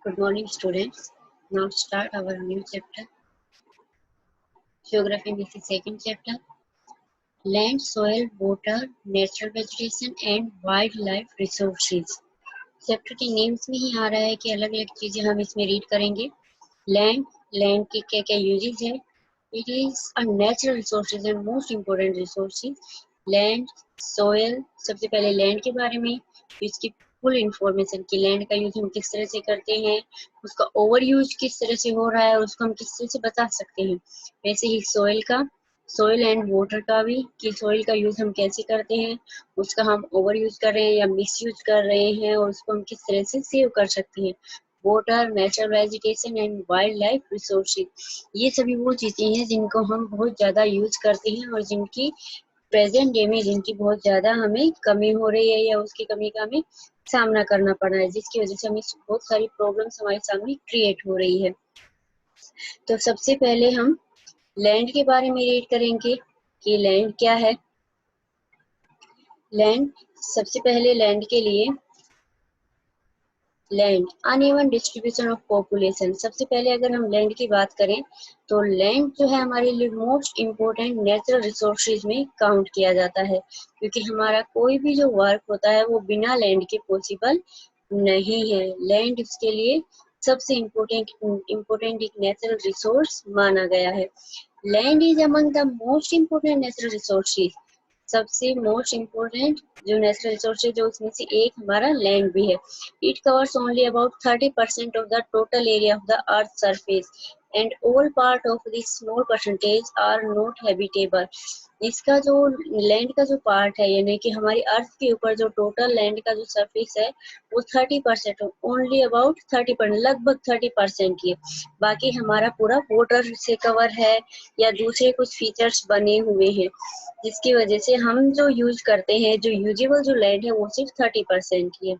Good morning, students. Now start our new chapter. Geography with the second chapter. Land, soil, water, natural vegetation and wildlife resources. Chapter के names में ही आ रहा है कि अलग अलग चीजें हम इसमें रीड करेंगे. लैंड, लैंड के क्या क्या यूजेस है. It is a natural resources and most important resources. Land, soil, सबसे पहले लैंड के बारे में, इसकी फुल इंफॉर्मेशन कि लैंड का यूज हम किस तरह से करते हैं, उसका ओवर यूज किस तरह से हो रहा है और उसको हम किस तरह से बचा सकते हैं. वैसे ही सोयल का, सोयल एंड वाटर का भी, कि सोयल का यूज हम कैसे करते हैं, उसका हम ओवर यूज कर रहे हैं या मिस यूज कर रहे हैं और उसको हम किस तरह से सेव कर सकते हैं. Water, natural vegetation and wild life resources, ये सभी वो चीजें हैं जिनको हम बहुत ज्यादा यूज करते हैं और जिनकी प्रेजेंट डे में जिनकी बहुत ज्यादा हमें कमी हो रही है या उसकी कमी का हमें सामना करना पड़ रहा है, जिसकी वजह से हमें बहुत सारी प्रॉब्लम्स हमारे सामने क्रिएट हो रही है. तो सबसे पहले हम लैंड के बारे में रीड करेंगे कि लैंड क्या है. लैंड, सबसे पहले लैंड के लिए, land uneven distribution of population. सबसे पहले अगर हम लैंड की बात करें तो लैंड जो है हमारे लिए मोस्ट इम्पोर्टेंट नेचुरल रिसोर्सेज में काउंट किया जाता है, क्योंकि हमारा कोई भी जो वर्क होता है वो बिना लैंड के पॉसिबल नहीं है. लैंड उसके लिए सबसे इम्पोर्टेंट एक नेचुरल रिसोर्स माना गया है. Land is among the most important natural resources. सबसे मोस्ट इम्पोर्टेंट जो नेचुरल रिसोर्स है, जो उसमें से एक हमारा लैंड भी है. It covers only about 30% of the total area of the earth surface and all part of this small percentage are not habitable. इसका जो लैंड का जो पार्ट है, यानी कि हमारी अर्थ के ऊपर जो टोटल लैंड का जो सरफेस है वो 30%, ओनली अबाउट 30%, लगभग 30% ही है. बाकी हमारा पूरा वाटर से कवर है या दूसरे कुछ फीचर्स बने हुए हैं, जिसकी वजह से हम जो यूज करते हैं, जो यूजेबल जो लैंड है वो सिर्फ 30% ही है.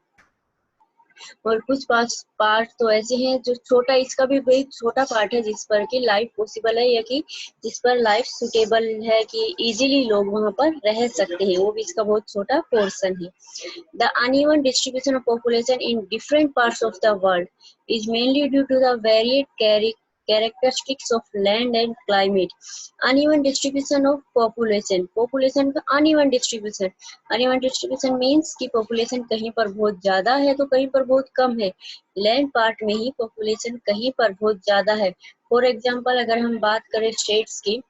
और कुछ पार्ट तो ऐसे हैं जो छोटा, इसका भी एक छोटा पार्ट है जिस पर कि लाइफ पॉसिबल है या कि जिस पर लाइफ सुटेबल है कि इजीली लोग वहां पर रह सकते हैं, वो भी इसका बहुत छोटा पोर्शन है. The uneven distribution of population in different parts of the world is mainly due to the varied characteristics of land and climate. Uneven distribution of population, population का uneven distribution, uneven distribution means कि population कहीं पर बहुत ज्यादा है तो कहीं पर बहुत कम है. लैंड पार्ट में ही population कहीं पर बहुत ज्यादा है. फॉर एग्जाम्पल अगर हम बात करें स्टेट्स की,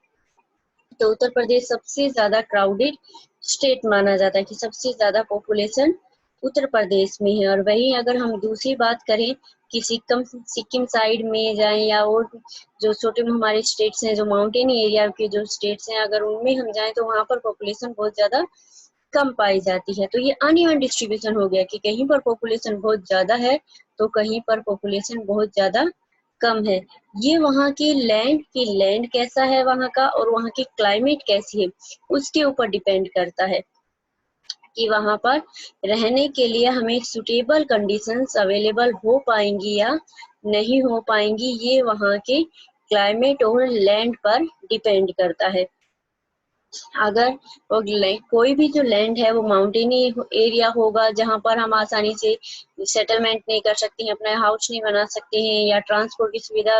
तो उत्तर प्रदेश सबसे ज्यादा क्राउडेड स्टेट माना जाता है कि सबसे ज्यादा पॉपुलेशन उत्तर प्रदेश में है. और वहीं अगर हम दूसरी बात करें कि सिक्किम साइड में जाएं या और जो छोटे हमारे स्टेट्स हैं, जो माउंटेन एरिया के जो स्टेट्स हैं, अगर उनमें हम जाएं तो वहां पर पॉपुलेशन बहुत ज्यादा कम पाई जाती है. तो ये अनइवन डिस्ट्रीब्यूशन हो गया कि कहीं पर पॉपुलेशन बहुत ज्यादा है तो कहीं पर पॉपुलेशन बहुत ज्यादा कम है. ये वहाँ की लैंड कैसा है वहाँ का और वहाँ की क्लाइमेट कैसी है उसके ऊपर डिपेंड करता है कि वहाँ पर रहने के लिए हमें सुटेबल कंडीशंस अवेलेबल हो पाएंगी या नहीं हो पाएंगी. ये वहाँ के क्लाइमेट और लैंड पर डिपेंड करता है. अगर कोई भी जो लैंड है वो माउंटेनी एरिया होगा जहाँ पर हम आसानी से सेटलमेंट नहीं कर सकते हैं, अपना हाउस नहीं बना सकते हैं या ट्रांसपोर्ट की सुविधा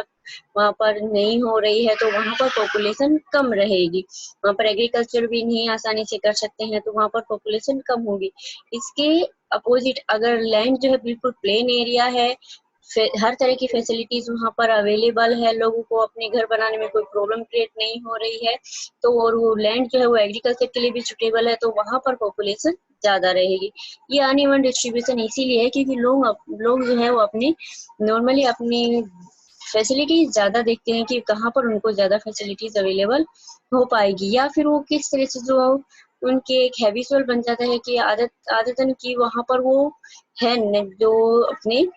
वहाँ पर नहीं हो रही है, तो वहाँ पर पॉपुलेशन कम रहेगी. वहाँ पर एग्रीकल्चर भी नहीं आसानी से कर सकते हैं तो वहाँ पर पॉपुलेशन कम होगी. इसके अपोजिट अगर लैंड जो है बिल्कुल प्लेन एरिया है, हर तरह की फैसिलिटीज वहाँ पर अवेलेबल है, लोगों को अपने घर बनाने में कोई प्रॉब्लम क्रिएट नहीं हो रही है, तो और वो लैंड जो है वो एग्रीकल्चर के लिए भी सुटेबल है, तो वहाँ पर पॉपुलेशन ज्यादा रहेगी. ये अनइवन डिस्ट्रीब्यूशन इसीलिए है क्योंकि लोग जो है वो अपने नॉर्मली अपनी फैसिलिटीज ज्यादा देखते हैं कि कहाँ पर उनको ज्यादा फैसिलिटीज अवेलेबल हो पाएगी, या फिर वो किस तरह से जो उनके एक हैबिचुअल बन जाता है कि आदतन की वहाँ पर वो है जो अपने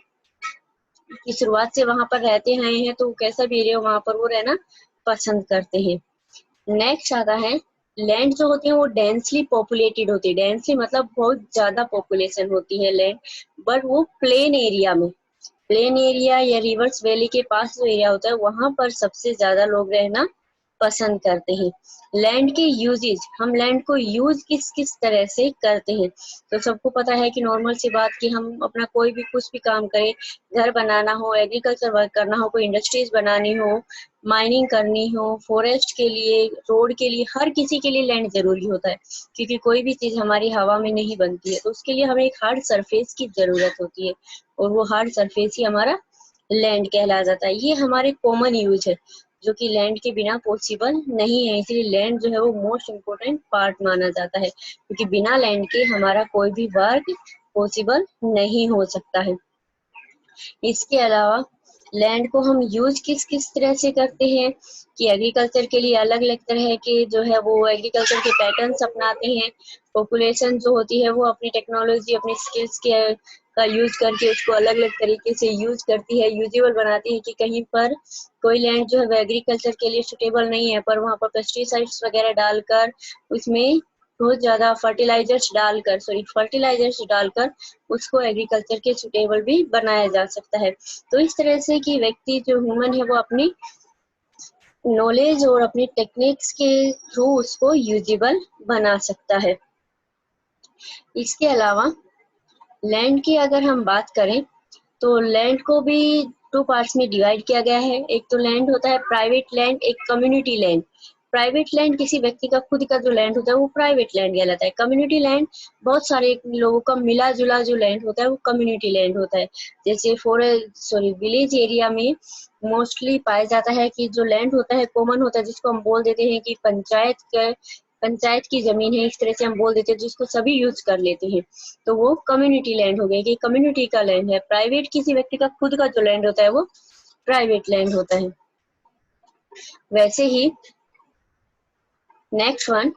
की शुरुआत से वहां पर रहते आए हैं, तो कैसा भी एरिया वहां पर वो रहना पसंद करते हैं. नेक्स्ट आता है, लैंड जो होती है वो डेंसली पॉपुलेटेड होती है. डेंसली मतलब बहुत ज्यादा पॉपुलेशन होती है लैंड, बट वो प्लेन एरिया या रिवर्स वैली के पास जो एरिया होता है वहां पर सबसे ज्यादा लोग रहना पसंद करते हैं। लैंड के यूजेज, हम लैंड को यूज किस किस तरह से करते हैं। तो सबको पता है कि नॉर्मल सी बात कि हम अपना कोई भी कुछ भी काम करें, घर बनाना हो, एग्रीकल्चर वर्क करना हो, कोई इंडस्ट्रीज बनानी हो, माइनिंग करनी हो, फॉरेस्ट के लिए, रोड के लिए, हर किसी के लिए लैंड जरूरी होता है, क्योंकि कोई भी चीज हमारी हवा में नहीं बनती है। तो उसके लिए हमें एक हार्ड सरफेस की जरूरत होती है, और वो हार्ड सरफेस ही हमारा लैंड कहला जाता है। ये हमारे कॉमन यूज है, जो कि लैंड के बिना पॉसिबल नहीं है। इसलिए लैंड जो है वो मोस्ट इम्पोर्टेंट पार्ट माना जाता है, क्योंकि बिना लैंड के हमारा कोई भी वर्क पॉसिबल नहीं हो सकता है। इसके अलावा लैंड को हम यूज किस किस तरह से करते हैं कि एग्रीकल्चर के लिए अलग अलग तरह के जो है वो एग्रीकल्चर के पैटर्न्स अपनाते हैं। पॉपुलेशन जो होती है वो अपनी टेक्नोलॉजी, अपनी स्किल्स के का यूज करके उसको अलग अलग तरीके से यूज करती है, यूजेबल बनाती है। कि कहीं पर कोई लैंड जो है वो एग्रीकल्चर के लिए सुटेबल नहीं है, पर वहाँ पर पेस्टिसाइड्स वगैरह डालकर, उसमें बहुत ज्यादा फर्टिलाइजर्स डालकर उसको एग्रीकल्चर के सुटेबल भी बनाया जा सकता है। तो इस तरह से कि व्यक्ति जो ह्यूमन है वो अपनी नॉलेज और अपनी टेक्निक्स के थ्रू उसको यूजेबल बना सकता है। इसके अलावा लैंड की अगर हम बात करें तो लैंड को भी टू पार्ट्स में डिवाइड किया गया है। एक तो लैंड होता है प्राइवेट लैंड, एक कम्युनिटी लैंड। प्राइवेट लैंड किसी व्यक्ति का खुद का जो लैंड होता है वो प्राइवेट लैंड कहलाता है। कम्युनिटी लैंड बहुत सारे लोगों का मिला जुला जो लैंड होता है वो कम्युनिटी लैंड होता है। जैसे विलेज एरिया में मोस्टली पाया जाता है कि जो लैंड होता है कॉमन होता है, जिसको हम बोल देते हैं कि पंचायत की जमीन है, इस तरह से हम बोल देते हैं, जिसको सभी यूज कर लेते हैं। तो वो कम्युनिटी लैंड हो गया कि कम्युनिटी का लैंड है। प्राइवेट किसी व्यक्ति का खुद का जो लैंड होता है वो प्राइवेट लैंड होता है। वैसे ही नेक्स्ट वन,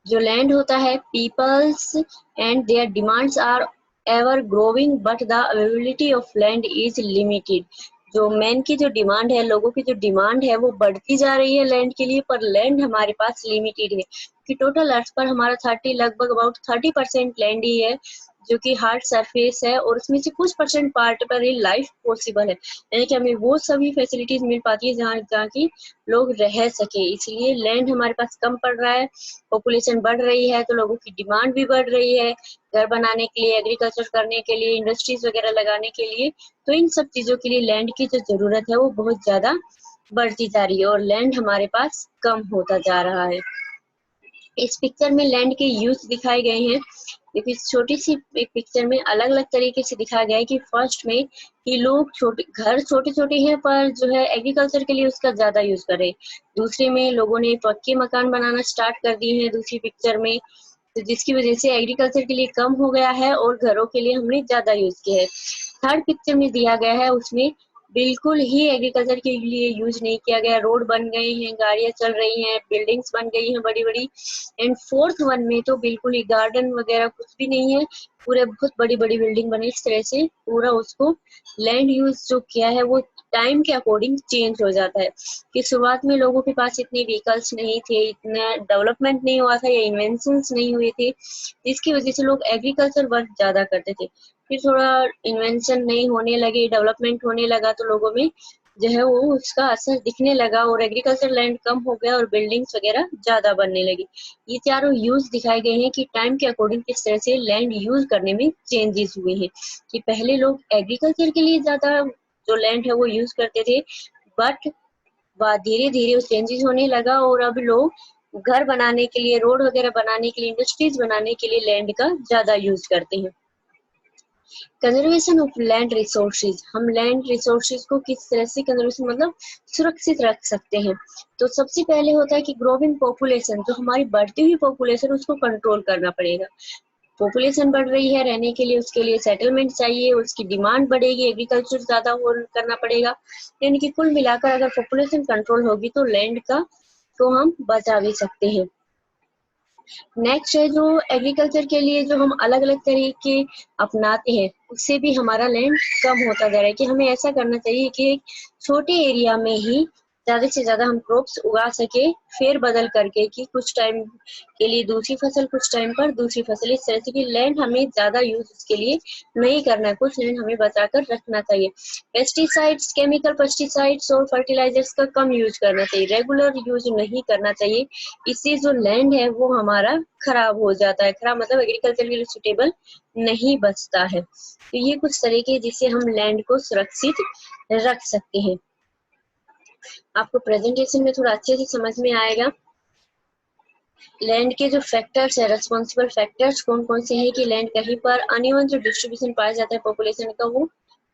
जो लैंड होता है peoples and their demands are ever growing but the availability of land is limited. जो मैन की जो डिमांड है, लोगों की जो डिमांड है वो बढ़ती जा रही है लैंड के लिए, पर लैंड हमारे पास लिमिटेड है। कि टोटल अर्थ पर हमारा लगभग अबाउट 30% लैंड ही है जो कि हार्ड सरफेस है, और उसमें से कुछ परसेंट पार्ट पर ही लाइफ पॉसिबल है, यानी कि हमें वो सभी फैसिलिटीज मिल पाती है जहाँ की लोग रह सके। इसलिए लैंड हमारे पास कम पड़ रहा है, पॉपुलेशन बढ़ रही है तो लोगों की डिमांड भी बढ़ रही है, घर बनाने के लिए, एग्रीकल्चर करने के लिए, इंडस्ट्रीज वगैरह लगाने के लिए। तो इन सब चीजों के लिए लैंड की जो जरूरत है वो बहुत ज्यादा बढ़ती जा रही है, और लैंड हमारे पास कम होता जा रहा है। इस पिक्चर में लैंड के यूज दिखाए गए हैं। देखिए इस छोटी सी एक पिक्चर में अलग अलग तरीके से दिखाया गया है कि फर्स्ट में कि लोग घर छोटे छोटे हैं पर जो है एग्रीकल्चर के लिए उसका ज्यादा यूज कर रहे हैं। दूसरे में लोगों ने पक्के मकान बनाना स्टार्ट कर दिए हैं दूसरी पिक्चर में, तो जिसकी वजह से एग्रीकल्चर के लिए कम हो गया है और घरों के लिए हमने ज्यादा यूज किया है। थर्ड पिक्चर में दिया गया है उसमें बिल्कुल ही एग्रीकल्चर के लिए यूज नहीं किया गया, रोड बन गए हैं, गाड़ियां चल रही हैं, बिल्डिंग्स बन गई हैं बड़ी बड़ी। एंड फोर्थ वन में तो बिल्कुल ही गार्डन वगैरह कुछ भी नहीं है, पूरे बहुत बड़ी बड़ी बिल्डिंग बनी। इस तरह से पूरा उसको लैंड यूज जो किया है वो टाइम के अकॉर्डिंग चेंज हो जाता है। कि शुरुआत में लोगों के पास इतने व्हीकल्स नहीं थे, इतना डेवलपमेंट नहीं हुआ था या इन्वेंशंस नहीं हुए थे, जिसकी वजह से लोग एग्रीकल्चर वर्क ज्यादा करते थे। फिर थोड़ा इन्वेंशन नहीं होने लगे, डेवलपमेंट होने लगा, तो लोगों में जो है वो उसका असर दिखने लगा और एग्रीकल्चर लैंड कम हो गया और बिल्डिंग्स वगैरह ज्यादा बनने लगी। ये चारों यूज दिखाए गए हैं कि टाइम के अकॉर्डिंग किस तरह से लैंड यूज करने में चेंजेस हुए हैं। कि पहले लोग एग्रीकल्चर के लिए ज्यादा जो लैंड है वो यूज करते थे, बट धीरे धीरे उस चेंजेस होने लगा और अब लोग घर बनाने के लिए, रोड वगैरह बनाने के लिए, इंडस्ट्रीज बनाने के लिए लैंड का ज्यादा यूज करते हैं। कंजर्वेशन ऑफ लैंड रिसोर्सेज, हम लैंड रिसोर्सेज को किस तरह से कंजर्वेशन मतलब सुरक्षित रख सकते हैं। तो सबसे पहले होता है कि ग्रोइंग पॉपुलेशन, जो हमारी बढ़ती हुई पॉपुलेशन उसको कंट्रोल करना पड़ेगा। पॉपुलेशन बढ़ रही है, रहने के लिए उसके लिए सेटलमेंट चाहिए, उसकी डिमांड बढ़ेगी, एग्रीकल्चर ज्यादा करना पड़ेगा। यानी कि कुल मिलाकर अगर पॉपुलेशन कंट्रोल होगी तो लैंड का तो हम बचा भी सकते हैं। नेक्स्ट है जो एग्रीकल्चर के लिए जो हम अलग अलग तरीके अपनाते हैं उससे भी हमारा लैंड कम होता जा रहा है। कि हमें ऐसा करना चाहिए कि एक छोटे एरिया में ही ज्यादा से ज्यादा हम क्रॉप्स उगा सके, फेर बदल करके कि कुछ टाइम के लिए दूसरी फसल, कुछ टाइम पर दूसरी फसल, इस तरह से कि लैंड हमें ज्यादा यूज उसके लिए नहीं करना है, कुछ लैंड हमें बचाकर रखना चाहिए। पेस्टिसाइड्स, केमिकल पेस्टिसाइड्स और फर्टिलाइजर्स का कम यूज करना चाहिए, रेगुलर यूज नहीं करना चाहिए। इससे जो लैंड है वो हमारा खराब हो जाता है, खराब मतलब एग्रीकल्चर के लिए सुटेबल नहीं बचता है। तो ये कुछ तरीके जिससे हम लैंड को सुरक्षित रख सकते हैं। आपको प्रेजेंटेशन में थोड़ा अच्छे से समझ में आएगा। लैंड के जो फैक्टर्स है, रेस्पॉन्सिबल फैक्टर्स कौन कौन से हैं कि लैंड कहीं पर अनइवन जो डिस्ट्रीब्यूशन पाया जाता है पॉपुलेशन का, वो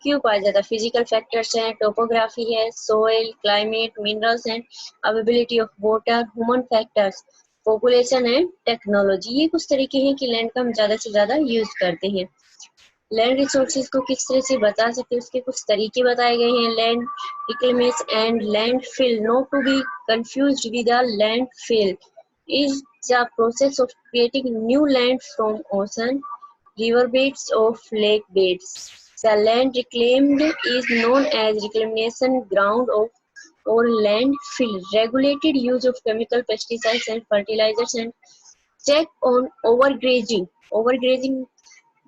क्यों पाया जाता है। फिजिकल फैक्टर्स हैं, टोपोग्राफी है, soil, climate, minerals and availability of water, human factors, population and technology. ये कुछ तरीके हैं कि लैंड का हम ज्यादा से ज्यादा यूज करते हैं। लैंड रिसोर्सेज को किस तरह से बचा सकते हैं उसके कुछ तरीके बताए गए हैं। Land reclamation and land fill, not to be confused with the land fill, is the process of creating new land from ocean, river beds of lake beds. The land reclaimed is known as reclamation ground of or landfill. Regulated use of chemical pesticides and fertilizers and check on overgrazing. Overgrazing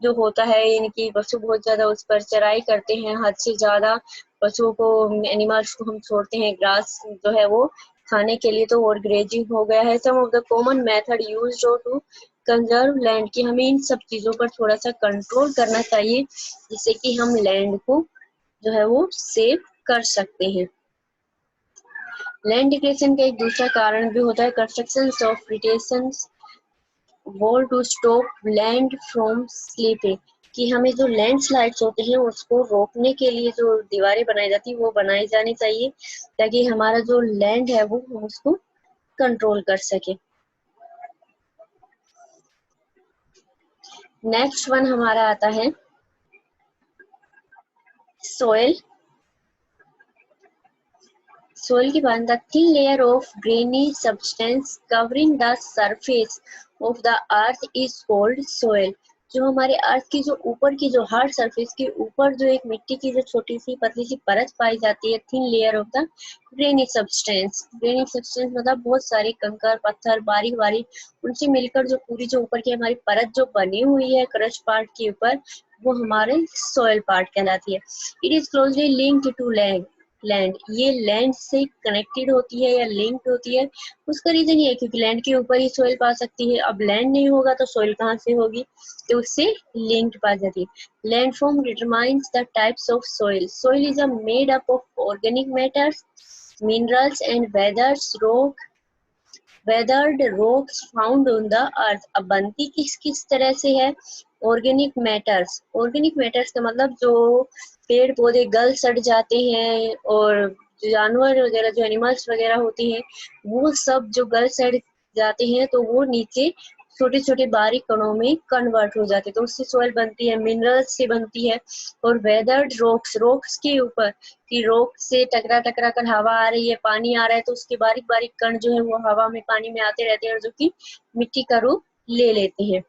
जो होता है यानी कि पशु बहुत ज्यादा उस पर चराई करते हैं, हद से ज्यादा पशुओं को, एनिमल्स को हम छोड़ते हैं ग्रास जो है वो खाने के लिए, तो और ग्रेजिंग हो गया है। Some of the common method used to conserve land, की हमें इन सब चीजों पर थोड़ा सा कंट्रोल करना चाहिए जिससे कि हम लैंड को जो है वो सेव कर सकते हैं। लैंड डिग्रेडेशन का एक दूसरा कारण भी होता है construction of retention wall to stop land from slipping, कि हमें जो लैंड स्लाइड्स होते हैं उसको रोकने के लिए जो दीवारें बनाई जाती है वो बनाई जानी चाहिए ताकि हमारा जो लैंड है वो हम उसको कंट्रोल कर सके। नेक्स्ट वन हमारा आता है सोइल। सोइल की बात, the thin layer of granny substance covering the surface of the earth is called soil. जो हमारे अर्थ की जो ऊपर की जो हार्ड सरफेस के ऊपर जो एक मिट्टी की जो छोटी सी पतली सी परत पाई जाती है, thin layer of the granny substance. Granny substance मतलब बहुत सारे कंकर पत्थर बारीक बारीक, उनसे मिलकर जो पूरी जो ऊपर की हमारी परत जो बनी हुई है क्रश पार्ट के ऊपर, वो हमारे सॉइल पार्ट कहलाती है। It is closely linked to land, ये लैंड से कनेक्टेड होती है या लिंक्ड होती है। उसका रीजन ये है क्योंकि लैंड के ऊपर ही सोइल पा सकती है, अब लैंड नहीं होगा तो सोइल कहाँ से होगी, तो उससे लिंक्ड पा जाती है। Landform determines the types of soil. Soil is a made up of organic matters, minerals and weathered rocks found on the earth। अब बनती किस किस तरह से है, ऑर्गेनिक मैटर्स। ऑर्गेनिक मैटर्स का मतलब जो पेड़ पौधे गल सड़ जाते हैं और जो जानवर वगैरह जो एनिमल्स वगैरह होती हैं वो सब जो गल सड़ जाते हैं तो वो नीचे छोटे छोटे बारीक कणों में कन्वर्ट हो जाते हैं, तो उससे सोइल बनती है। मिनरल्स से बनती है। और वेदर्ड रॉक्स, रॉक्स के ऊपर कि रॉक से टकरा टकरा कर हवा आ रही है, पानी आ रहा है, तो उसके बारीक बारीक कण जो है वो हवा में पानी में आते रहते हैं और जो कि मिट्टी का रूप ले लेते हैं।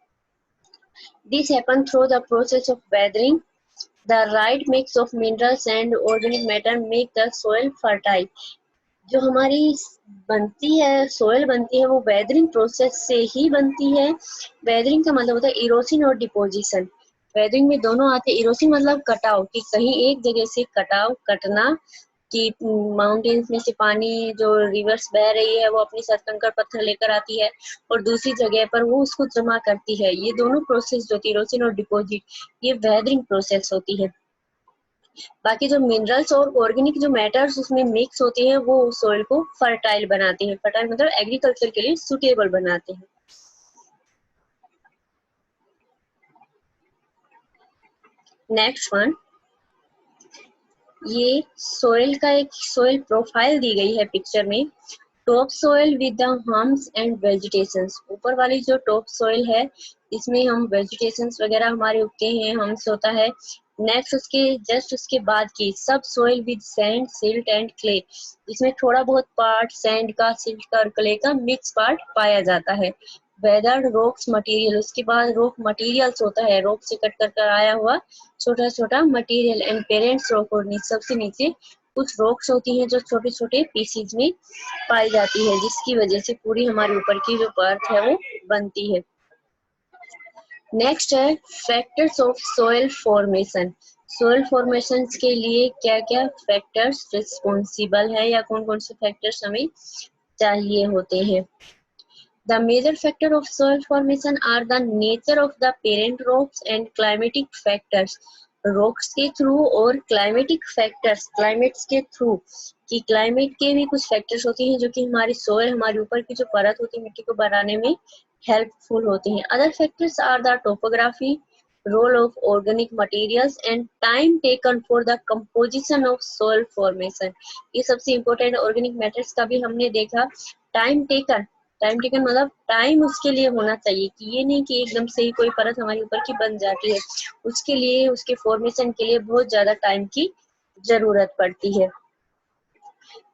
This happen through the process of weathering. The right mix of minerals and organic matter make the soil fertile. जो हमारी बनती है सोइल बनती है वो वेदरिंग प्रोसेस से ही बनती है। वेदरिंग का मतलब होता है इरोशन और डिपोजिशन। वेदरिंग में दोनों आते हैं। इरोशन मतलब कटाव, कि कहीं एक जगह से कटाव कटना, कि माउंटेन्स में से पानी जो रिवर्स बह रही है वो अपने साथ कंकड़ पत्थर लेकर आती है और दूसरी जगह पर वो उसको जमा करती है। ये दोनों प्रोसेस जो इरोशन और डिपोजिट, ये वेदरिंग प्रोसेस होती है। बाकी जो मिनरल्स और ऑर्गेनिक जो मैटर्स उसमें मिक्स होते हैं वो सोइल को फर्टाइल बनाते हैं। फर्टाइल मतलब एग्रीकल्चर के लिए सुटेबल बनाते हैं। नेक्स्ट वन, ये सोइल का एक सोइल प्रोफाइल दी गई है पिक्चर में। Top soil with the hums and vegetations. ऊपर वाली जो टॉप सोइल है इसमें हम वेजिटेशंस वगैरह हमारे उगते हैं, हम्स होता है। नेक्स्ट उसके जस्ट उसके बाद की सब soil with sand, silt and clay. इसमें थोड़ा बहुत पार्ट सैंड का, सिल्ट का और क्ले का मिक्स पार्ट पाया जाता है। वेदर्ड रॉक्स मटेरियल, उसके बाद रॉक मटेरियल्स होता है, रॉक से कट कर कर आया हुआ छोटा छोटा मटेरियल। एंड पेरेंट्स रॉक, और सबसे नीचे कुछ रॉक्स होती हैं जो छोटे छोटे पीसीज में पाई जाती है, जिसकी वजह से पूरी हमारे ऊपर की जो परत है वो बनती है। नेक्स्ट है factors of soil formation. Soil formation के लिए क्या क्या फैक्टर्स रिस्पॉन्सिबल है या कौन कौन से फैक्टर्स हमें चाहिए होते हैं। The major factor of soil formation are the nature of the parent rocks and climatic factors. Rocks के थ्रू और क्लाइमेटिक फैक्टर्स, क्लाइमेट्स के थ्रू कि क्लाइमेट के भी कुछ फैक्टर्स होती हैं जो कि हमारी सोइल, हमारे ऊपर की जो परत होती है मिट्टी को बनाने में हेल्पफुल होती हैं। Other factors are the topography, role of organic materials and time taken for the composition of soil formation. ये सबसे इम्पोर्टेंट ऑर्गेनिक मैटर्स का भी हमने देखा। टाइम टेकन मतलब टाइम उसके लिए होना चाहिए कि ये नहीं कि एकदम से ही कोई परत हमारे ऊपर की बन जाती है, उसके लिए, उसके फॉर्मेशन के लिए बहुत ज्यादा टाइम की जरूरत पड़ती है।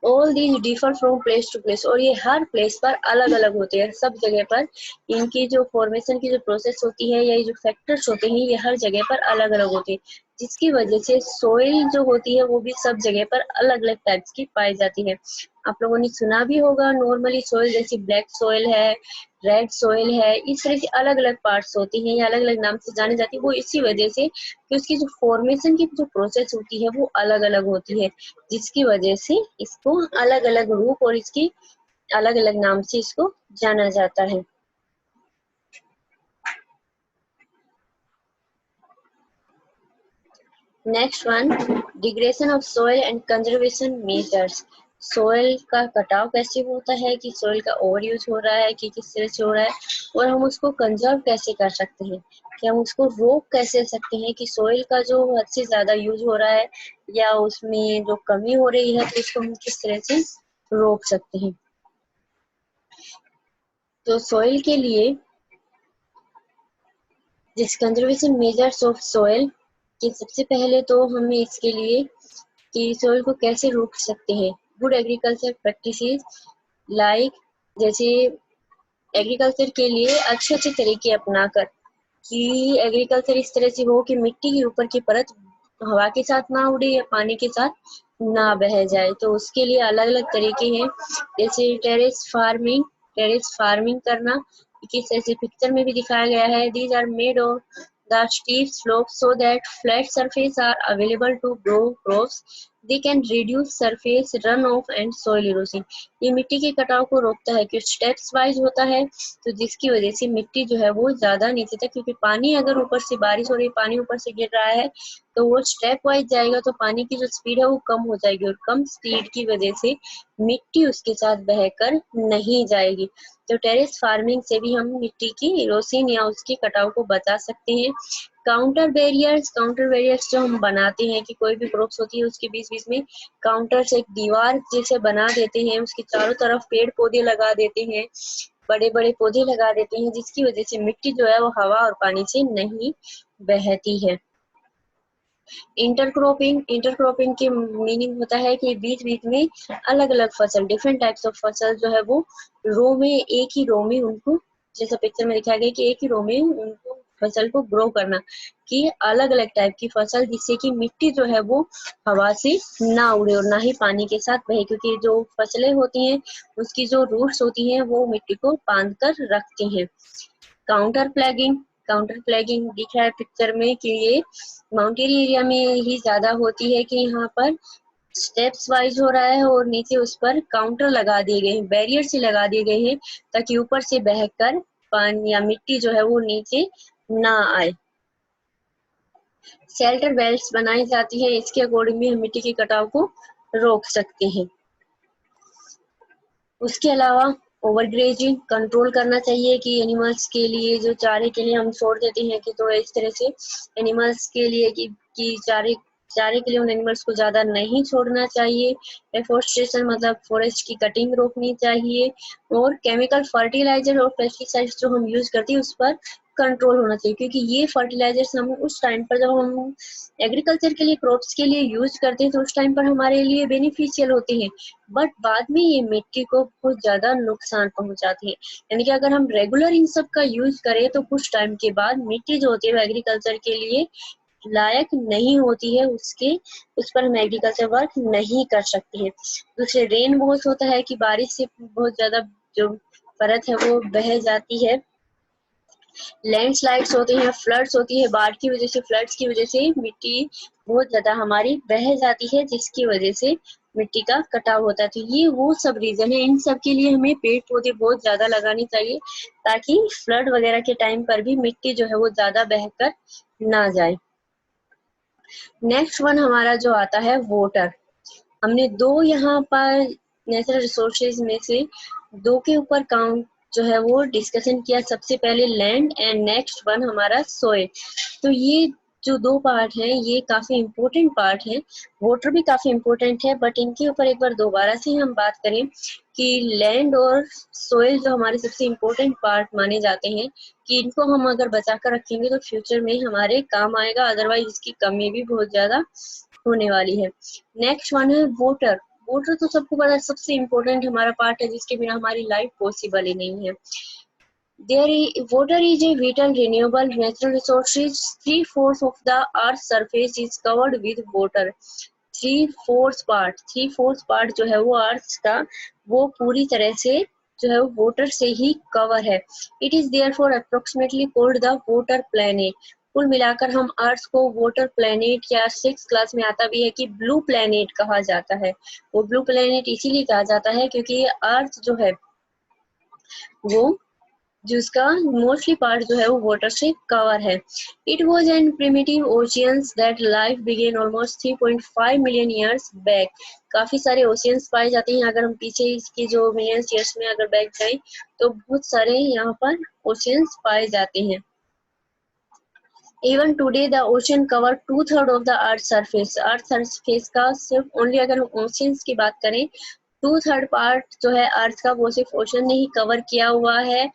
All these differ from place to place, और ये हर प्लेस पर अलग अलग होते हैं। सब जगह पर इनकी जो फॉर्मेशन की जो प्रोसेस होती है या ये जो फैक्टर्स होते हैं ये हर जगह पर अलग अलग होते हैं, जिसकी वजह से सोइल जो होती है वो भी सब जगह पर अलग अलग टाइप्स की पाई जाती है। आप लोगों ने सुना भी होगा नॉर्मली सोइल जैसे ब्लैक सोइल है, रेड सोइल है, इस तरह से अलग अलग पार्ट्स होती हैं या अलग अलग नाम से जानी जाती है। वो इसी वजह से कि उसकी जो फॉर्मेशन की जो प्रोसेस होती है वो अलग अलग होती है, जिसकी वजह से इसको अलग अलग रूप और इसकी अलग अलग नाम से इसको जाना जाता है। Next one, degradation of soil and conservation measures. Soil का कटाव कैसे होता है, कि सॉइल का ओवर यूज हो रहा है कि किस तरह से हो रहा है, और हम उसको कंजर्व कैसे कर सकते हैं, कि हम उसको रोक कैसे सकते हैं कि सॉइल का जो हद से ज्यादा यूज हो रहा है या उसमें जो कमी हो रही है तो उसको हम किस तरह से रोक सकते हैं। तो सॉइल के लिए जिस कंजर्वेशन मेजर्स ऑफ सॉइल कि सबसे पहले तो हमें इसके लिए कि सॉइल को कैसे रोक सकते हैं। गुड एग्रीकल्चर प्रैक्टिसेस लाइक, जैसे एग्रीकल्चर के लिए अच्छे अच्छे तरीके अपनाकर कि एग्रीकल्चर इस तरह से हो कि मिट्टी के ऊपर की परत हवा के साथ ना उड़े या पानी के साथ ना बह जाए, तो उसके लिए अलग अलग तरीके हैं। जैसे टेरेस फार्मिंग करना, किस ऐसे पिक्चर में भी दिखाया गया है। These are made of the steep slopes so that flat surface are available to grow crops. They can reduce surface runoff and soil erosion. ये मिट्टी के कटाव को रोकता है, कुछ स्टेप्स वाइज होता है, तो जिसकी वजह से मिट्टी जो है वो ज्यादा नीचे तक, क्योंकि पानी अगर ऊपर से बारिश हो रही है, पानी ऊपर से गिर रहा है तो वो स्टेप वाइज जाएगा, तो पानी की जो स्पीड है वो कम हो जाएगी और कम स्पीड की वजह से मिट्टी उसके साथ बहकर नहीं जाएगी। तो टेरेस फार्मिंग से भी हम मिट्टी की इरोसिन या उसके कटाव को बचा सकते हैं। काउंटर बैरियर्स जो हम बनाते हैं कि कोई भी क्रॉप्स होती है उसके बीच बीच में काउंटर से एक दीवार जैसे बना देते हैं, उसके चारों तरफ पेड़ पौधे लगा देते हैं, बड़े बड़े पौधे लगा देते हैं, जिसकी वजह से मिट्टी जो है वो हवा और पानी से नहीं बहती है। इंटरक्रॉपिंग की मीनिंग होता है कि बीच बीच में अलग अलग फसल, डिफरेंट टाइप्स ऑफ फसल जो है वो रो में, एक ही रो में उनको, जैसा पिक्चर में दिखाया गया कि एक ही रो में उनको फसल को ग्रो करना, कि अलग अलग टाइप की फसल, जिससे कि मिट्टी जो है वो हवा से ना उड़े और ना ही पानी के साथ बहे, क्योंकि जो फसलें होती हैं उसकी जो रूट्स होती हैं वो मिट्टी को बांध कर रखती हैं। काउंटर फ्लैगिंग दिख रहा है पिक्चर में कि ये माउंटेन एरिया में ही ज्यादा होती है, कि यहाँ पर स्टेप्स वाइज हो रहा है और नीचे उस पर काउंटर लगा दिए गए हैं, बैरियर से लगा दिए गए हैं, ताकि ऊपर से बहकर पानी या मिट्टी जो है वो नीचे ना आए। शेल्टर बेल्ट्स बनाई जाती है, इसके अकॉर्डिंग भी हम मिट्टी के कटाव को रोक सकते हैं। उसके अलावा ओवरग्रेजिंग कंट्रोल करना चाहिए, कि एनिमल्स के लिए जो चारे के लिए हम छोड़ देते हैं कि तो इस तरह से एनिमल्स के लिए कि चारे के लिए उन एनिमल्स को ज्यादा नहीं छोड़ना चाहिए। एफोरेस्टेशन मतलब फॉरेस्ट की कटिंग रोकनी चाहिए, और केमिकल फर्टिलाइजर और पेस्टिसाइड्स जो हम यूज करते हैं उस पर कंट्रोल होना चाहिए, क्योंकि ये फर्टिलाइजर्स हम उस टाइम पर जब हम एग्रीकल्चर के लिए क्रॉप्स के लिए यूज करते हैं तो उस टाइम पर हमारे लिए बेनिफिशियल होते हैं, बट बाद में ये मिट्टी को बहुत ज्यादा नुकसान पहुंचाती है। यानी कि अगर हम रेगुलर इन सब का यूज करें तो कुछ टाइम के बाद मिट्टी जो होती है एग्रीकल्चर के लिए लायक नहीं होती है उस पर हम एग्रीकल्चर वर्क नहीं कर सकते हैं। दूसरे रेन वॉश होता है कि बारिश से बहुत ज्यादा जो परत है वो बह जाती है। लैंडस्लाइड्स होते हैं, फ्लड्स होती है, बाढ़ की वजह से, फ्लड्स की वजह से मिट्टी बहुत ज्यादा हमारी बह जाती है, जिसकी वजह से मिट्टी का कटाव होता है। तो ये वो सब रीजन है, इन सब के लिए हमें पेड़ पौधे बहुत ज्यादा लगाने चाहिए ताकि फ्लड वगैरह के टाइम पर भी मिट्टी जो है वो ज्यादा बहकर ना जाए। नेक्स्ट वन हमारा जो आता है वाटर। हमने दो यहाँ पर नेचुरल रिसोर्सेज में से दो के ऊपर काउंट जो है वो डिस्कशन किया। सबसे पहले लैंड एंड नेक्स्ट वन हमारा सोइल। तो ये जो दो पार्ट है ये काफी इम्पोर्टेंट पार्ट है। वाटर भी काफी इम्पोर्टेंट है, बट इनके ऊपर एक बार दोबारा से हम बात करें कि लैंड और सोइल जो हमारे सबसे इम्पोर्टेंट पार्ट माने जाते हैं कि इनको हम अगर बचा कर रखेंगे तो फ्यूचर में हमारे काम आएगा, अदरवाइज इसकी कमी भी बहुत ज्यादा होने वाली है। नेक्स्ट वन है वाटर। वाटर तो सबको पता है सबसे इम्पोर्टेंट हमारा पार्ट है, जिसके बिना हमारी लाइफ पॉसिबल ही नहीं है। Water is a vital, renewable natural resource. 3/4 of the Earth's surface is covered with water. 3/4 part जो है वो अर्थ का वो पूरी तरह से जो है वो वाटर से ही कवर है। It is therefore approximately called the water planet. कुल मिलाकर हम अर्थ को वाटर प्लैनेट या 6th क्लास में आता भी है कि ब्लू प्लैनेट कहा जाता है। वो ब्लू प्लैनेट इसीलिए कहा जाता है क्योंकि अर्थ जो है वो जिसका मोस्टली पार्ट जो है वो वाटर से कवर है। It was an primitive oceans that life began almost 3.5 million years back. काफी सारे ओशियंस पाए जाते हैं। अगर हम पीछे इसके जो मिलियंस ईयर्स में अगर बैक जाएं तो बहुत सारे यहाँ पर ओशियंस पाए जाते हैं। Even today, the ocean cover 2/3 of the Earth's surface. Earth surface का सिर्फ ओनली अगर हम ओशियंस की बात करें 2/3 पार्ट जो है अर्थ का वो सिर्फ ओशन ने ही कवर किया हुआ है।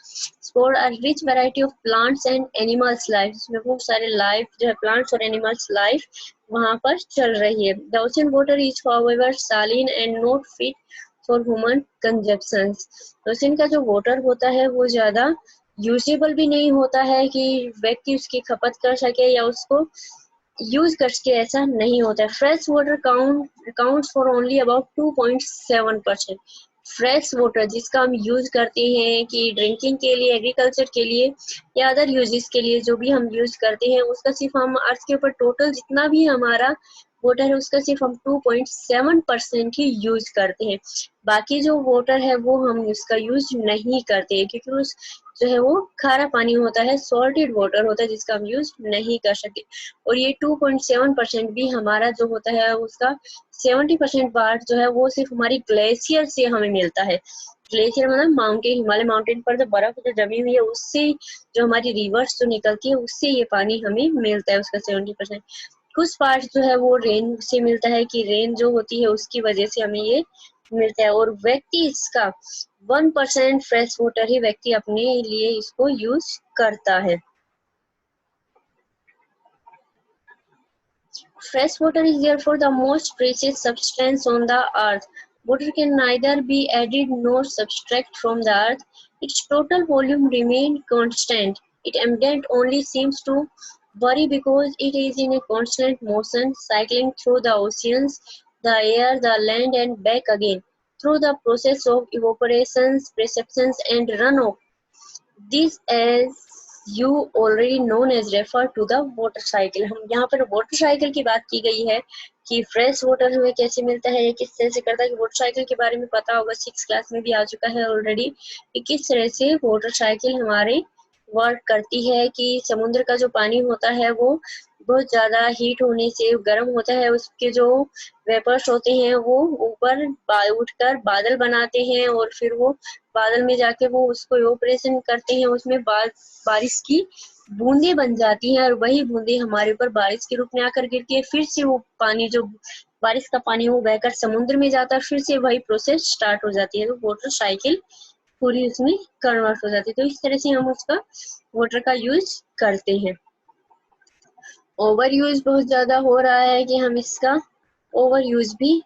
For a rich variety of plants and animals life, इसमें बहुत सारे लाइफ जो है प्लांट्स और एनिमल्स लाइफ वहां पर चल रही है। The ocean water is however saline and not fit for human consumption. Ocean का जो वाटर होता है वो ज्यादा यूजेबल भी नहीं होता है कि व्यक्ति उसकी खपत कर सके या उसको यूज करके, ऐसा नहीं होता है। Fresh water counts for only about 2.7%। Fresh water जिसका हम यूज करते हैं कि ड्रिंकिंग के लिए, एग्रीकल्चर के लिए या अदर यूजेस के लिए जो भी हम यूज करते हैं, उसका सिर्फ हम अर्थ के ऊपर टोटल जितना भी हमारा वाटर है उसका सिर्फ हम 2.7% ही यूज करते हैं। बाकी जो वाटर है वो हम उसका यूज नहीं करते हैं क्योंकि उस जो है वो खारा पानी होता है, सॉल्टेड वाटर होता है जिसका हम यूज नहीं कर सकते। और ये 2.7% भी हमारा जो होता है उसका 70% पार्ट जो है वो सिर्फ हमारी ग्लेशियर से हमें मिलता है। ग्लेशियर मतलब माउंटेन, हिमालय माउंटेन पर जो बर्फ जो जमी हुई है उससे जो हमारी रिवर्स जो निकलती है उससे ये पानी हमें मिलता है उसका 70%। कुछ पार्ट जो है वो रेन से मिलता है कि रेन जो होती है उसकी वजह से हमें ये मिलता है। और व्यक्ति इसका 1% फ्रेश वाटर ही व्यक्ति अपने लिए इसको यूज करता है। Fresh water is therefore the most precious substance on the earth. Water can neither be added nor subtracted from the earth. Its total volume remains constant. It emitted only seems to vary because it is in a constant motion, cycling through the oceans, the air, the land, and back again through the process of evaporation, precipitation, and runoff. This as you already known as refer to the water cycle. हम यहाँ पर water cycle की बात की गई है कि fresh water हमें कैसे मिलता है, किस तरह से करता है। कि वाटर साइकिल के बारे में पता होगा, 6th क्लास में भी आ चुका है ऑलरेडी कि किस तरह से वाटर साइकिल हमारे वर्क करती है। कि समुद्र का जो पानी होता है वो बहुत ज्यादा हीट होने से गर्म होता है, उसके जो वेपर्स होते हैं वो ऊपर उठकर बादल बनाते हैं और फिर वो बादल में जाके वो उसको इवेपोरेशन करते हैं, उसमें बारिश की बूंदे बन जाती हैं और वही बूंदे हमारे ऊपर बारिश के रूप में आकर गिरती है। फिर से वो पानी जो बारिश का पानी वो बहकर समुद्र में जाता है, फिर से वही प्रोसेस स्टार्ट हो जाती है। तो वाटर साइकिल पूरी उसमें कन्वर्ट हो जाती है। तो इस तरह से हम उसका वाटर का यूज करते हैं। ओवर यूज बहुत ज्यादा हो रहा है कि हम इसका ओवर यूज भी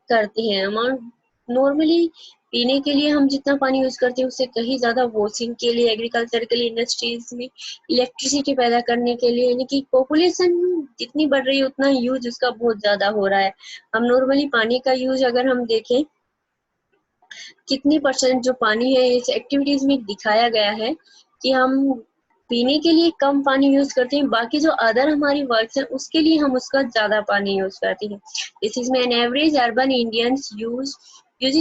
करते हैं। अमाउंट नॉर्मली पीने के लिए हम जितना पानी यूज करते हैं उससे कहीं ज्यादा वॉशिंग के लिए, एग्रीकल्चर के लिए, इंडस्ट्रीज में इलेक्ट्रिसिटी पैदा करने के लिए, यानी कि पॉपुलेशन जितनी बढ़ रही है उतना यूज उसका बहुत ज्यादा हो रहा है। हम नॉर्मली पानी का यूज अगर हम देखें कितनी परसेंट जो पानी है इस एक्टिविटीज में दिखाया गया है कि हम पीने के लिए कम पानी यूज करते हैं, बाकी जो अदर हमारी वर्क्स है उसके लिए हम उसका ज्यादा पानी यूज करते हैं। दिस इज में an average urban Indians use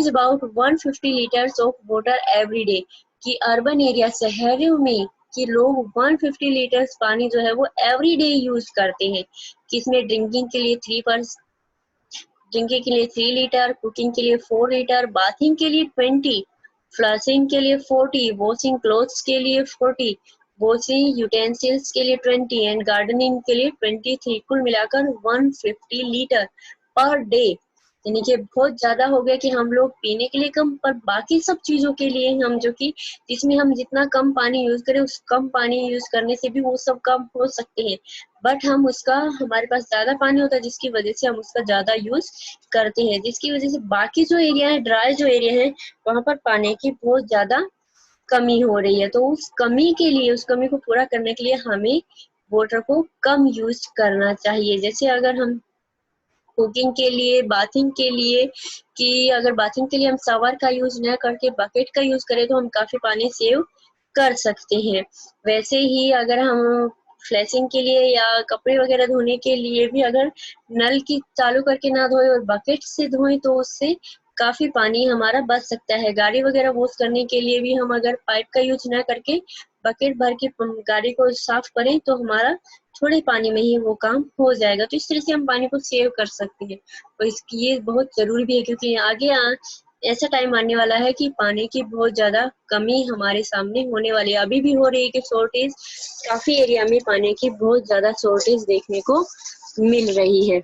about 150 litres of water every day, कि अर्बन एरिया शहरों में कि लोग 150 लीटर्स पानी जो है वो एवरी डे यूज करते हैं, किसमें ड्रिंकिंग के लिए 3 लीटर, कुकिंग के लिए 4 लीटर, बाथिंग के लिए 20, फ्लशिंग के लिए 40, वॉशिंग क्लोथ्स के लिए 40, वॉशिंग यूटेंसिल्स के लिए 20 एंड गार्डनिंग के लिए 23, कुल मिलाकर 150 लीटर पर डे। यानी कि बहुत ज्यादा हो गया कि हम लोग पीने के लिए कम, पर बाकी सब चीजों के लिए हम जो कि जिसमें हम जितना कम पानी यूज करें उस कम पानी यूज करने से भी वो सब कम हो सकते हैं, बट हम उसका हमारे पास ज्यादा पानी होता है जिसकी वजह से हम उसका ज्यादा यूज करते हैं, जिसकी वजह से बाकी जो एरिया है, ड्राई जो एरिया है, वहां पर पानी की बहुत ज्यादा कमी हो रही है। तो उस कमी के लिए, उस कमी को पूरा करने के लिए हमें वाटर को कम यूज करना चाहिए। जैसे अगर हम कुकिंग के लिए, बाथिंग के लिए, कि अगर बाथिंग के लिए हम शावर का यूज न करके बकेट का यूज करें तो हम काफी पानी सेव कर सकते हैं। वैसे ही अगर हम फ्लैशिंग के लिए या कपड़े वगैरह धोने के लिए भी अगर नल की चालू करके ना धोए और बकेट से धोए तो उससे काफी पानी हमारा बच सकता है। गाड़ी वगैरह वॉश करने के लिए भी हम अगर पाइप का यूज ना करके बकेट भर के गाड़ी को साफ करें तो हमारा थोड़े पानी में ही वो काम हो जाएगा। तो इस तरह से हम पानी को सेव कर सकते हैं और इसकी ये बहुत जरूरी भी है, क्योंकि आगे ऐसा टाइम आने वाला है कि पानी की बहुत ज्यादा कमी हमारे सामने होने वाली है। अभी भी हो रही है कि शॉर्टेज, काफी एरिया में पानी की बहुत ज्यादा शॉर्टेज देखने को मिल रही है।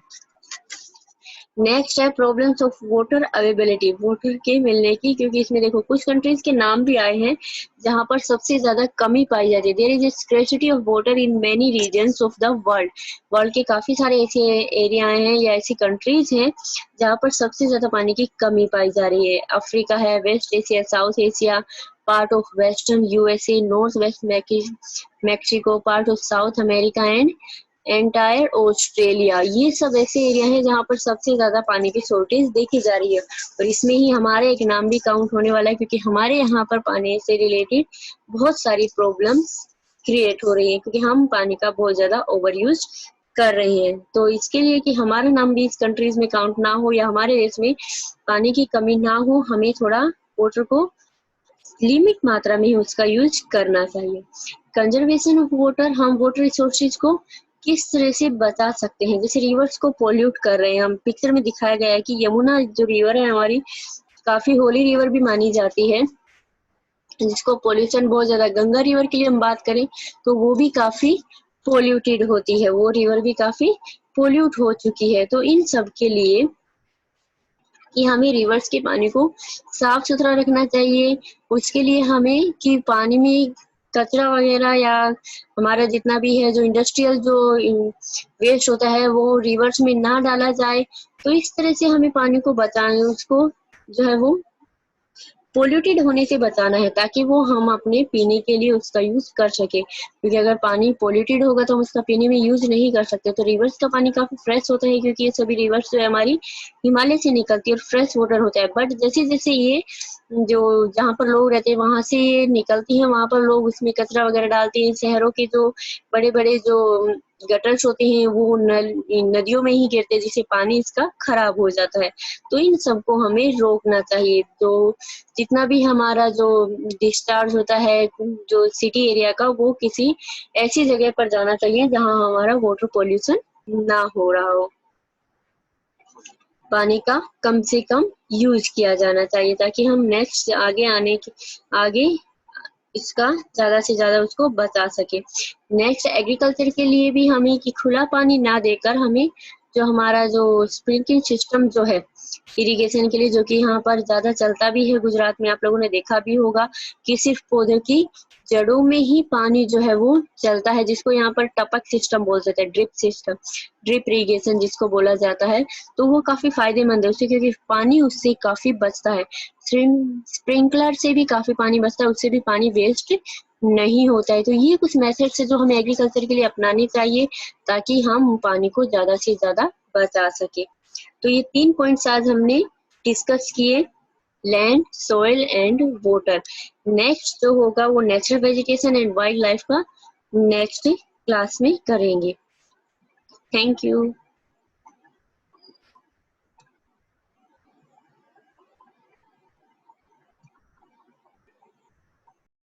नेक्स्ट है problems of water availability, water के मिलने की, क्योंकि इसमें देखो कुछ कंट्रीज के नाम भी आए हैं जहां पर सबसे ज्यादा कमी पाई जाती है। There is a scarcity of water in many regions of the world. World के काफी सारे ऐसे एरिया हैं या ऐसी कंट्रीज हैं जहां पर सबसे ज्यादा पानी की कमी पाई जा रही है। अफ्रीका है, West Asia, South Asia, part of western USA, north west Mexico, part of South America and entire Australia. ये सब ऐसे एरिया हैं जहाँ पर सबसे ज्यादा पानी की शॉर्टेज देखी जा रही है और इसमें ही हमारा एक नाम भी काउंट होने वाला है, क्योंकि हमारे यहाँ पर पानी से रिलेटेड बहुत सारी प्रॉब्लम्स क्रिएट हो रही है क्योंकि हम पानी का बहुत ज्यादा ओवर यूज कर रहे हैं। तो इसके लिए कि हमारा नाम भी इस कंट्रीज में काउंट ना हो या हमारे देश में पानी की कमी ना हो, हमें थोड़ा वाटर को लिमिट मात्रा में उसका यूज करना चाहिए। कंजर्वेशन ऑफ वाटर, हम वाटर रिसोर्सेज को किस तरह से बचा सकते हैं। जैसे रिवर्स को पोल्यूट कर रहे हैं, हम पिक्चर में दिखाया गया है कि यमुना जो रिवर है हमारी काफी होली रिवर भी मानी जाती है, जिसको पोल्यूशन बहुत ज्यादा, गंगा रिवर की हम बात करें तो वो भी काफी पोल्यूटेड होती है, वो रिवर भी काफी पोल्यूट हो चुकी है। तो इन सब के लिए कि हमें रिवर्स के पानी को साफ सुथरा रखना चाहिए, उसके लिए हमें कि पानी में कचरा वगैरह या हमारा जितना भी है जो इंडस्ट्रियल जो वेस्ट होता है वो रिवर्स में ना डाला जाए। तो इस तरह से हमें पानी को बचाना, उसको जो है वो पोल्यूटेड होने से बचाना है ताकि वो हम अपने पीने के लिए उसका यूज कर सके, क्योंकि अगर पानी पोल्यूटेड होगा तो हम उसका पीने में यूज नहीं कर सकते। तो रिवर्स का पानी काफी फ्रेश होता है क्योंकि ये सभी रिवर्स जो है हमारी हिमालय से निकलती है और फ्रेश वाटर होता है। बट जैसे जैसे ये जो जहाँ पर लोग रहते हैं वहां से ये निकलती है, वहां पर लोग उसमें कचरा वगैरह डालते हैं। शहरों के जो बड़े बड़े जो गटर्स होते हैं वो नदियों में ही गिरते हैं, जिससे पानी इसका खराब हो जाता है। तो इन सबको हमें रोकना चाहिए। तो जितना भी हमारा जो डिस्चार्ज होता है जो सिटी एरिया का, वो किसी ऐसी जगह पर जाना चाहिए जहां हमारा वाटर पोल्यूशन ना हो रहा हो। पानी का कम से कम यूज किया जाना चाहिए ताकि हम नेक्स्ट आगे इसका ज्यादा से ज्यादा उसको बचा सके। नेक्स्ट एग्रीकल्चर के लिए भी हमें कि खुला पानी ना देकर हमें जो हमारा जो स्प्रिंकलिंग सिस्टम जो है इरिगेशन के लिए, जो कि यहाँ पर ज्यादा चलता भी है गुजरात में, आप लोगों ने देखा भी होगा कि सिर्फ पौधे की जड़ों में ही पानी जो है वो चलता है, जिसको यहाँ पर टपक सिस्टम बोल सकते हैं, ड्रिप सिस्टम, ड्रिप इरिगेशन जिसको बोला जाता है। तो वो काफी फायदेमंद है उससे, क्योंकि पानी उससे काफी बचता है। स्प्रिंकलर से भी काफी पानी बचता है, उससे भी पानी वेस्ट नहीं होता है। तो ये कुछ मेथड से जो हमें एग्रीकल्चर के लिए अपनानी चाहिए, ताकि हम पानी को ज्यादा से ज्यादा बचा सके। तो ये 3 पॉइंट्स आज हमने डिस्कस किए, land, soil and water. Next जो होगा वो natural vegetation and wild life का नेक्स्ट क्लास में करेंगे। Thank you.